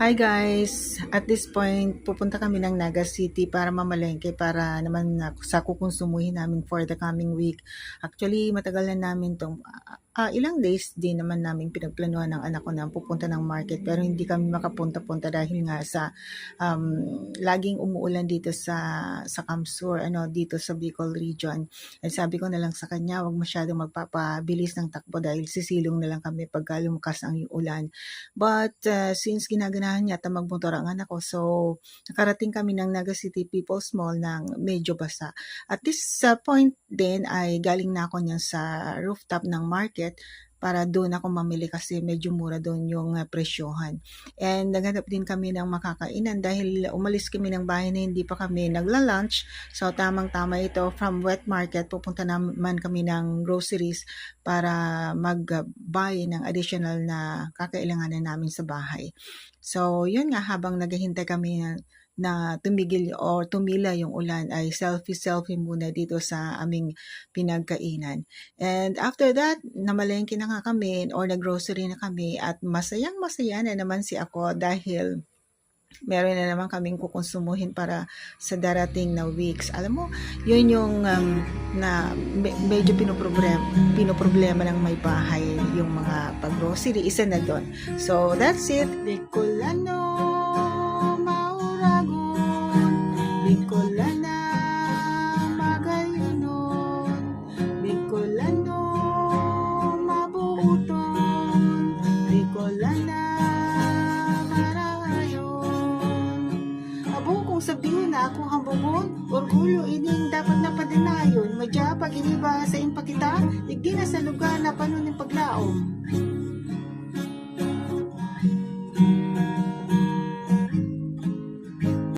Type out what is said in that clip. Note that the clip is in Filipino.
Hi guys! At this point, pupunta kami ng Naga City para mamalengke para naman sa kukonsumuhin namin for the coming week. Actually, matagal na namin itong ilang days din naman namin pinagplanuhan ng anak ko na pupunta ng market pero hindi kami makapunta-punta dahil nga sa laging umuulan dito sa Kamsur, dito sa Bicol region. At sabi ko na lang sa kanya, wag masyadong magpapabilis ng takbo dahil sisilong na lang kami pagka lumakas ang ulan. But since ginaganahan niya at magmotor ang anak ko, so nakarating kami ng Naga City People's Mall ng medyo basa. At this point din ay galing na ako niyan sa rooftop ng market para doon ako mamili kasi medyo mura doon yung presyohan. And naghanap din kami ng makakainan dahil umalis kami ng bahay na hindi pa kami nagla-lunch. So tamang-tama ito, from wet market pupunta naman kami ng groceries para mag-buy ng additional na kakailanganan namin sa bahay. So yun nga, habang naghihintay kami na tumigil o tumila yung ulan ay selfie muna dito sa aming pinagkainan. And after that, namalengke na nga kami or naggrocery na kami at masayang-masaya na naman si ako dahil meron na naman kaming kukonsumuhin para sa darating na weeks. Alam mo, yun yung na medyo pinoproblema ng may bahay, yung mga pag-grocery, isa na doon. So, that's it. Bicolano, Mauragon, Bicolana, Magallanon, Bicolano, Mabuuton, Bicolana, kung sabihin na ako hambugon, orgulyo ining dapat na padinayon, madya pag iniba sa impakita, igdi na sa lugar na panunin paglaom.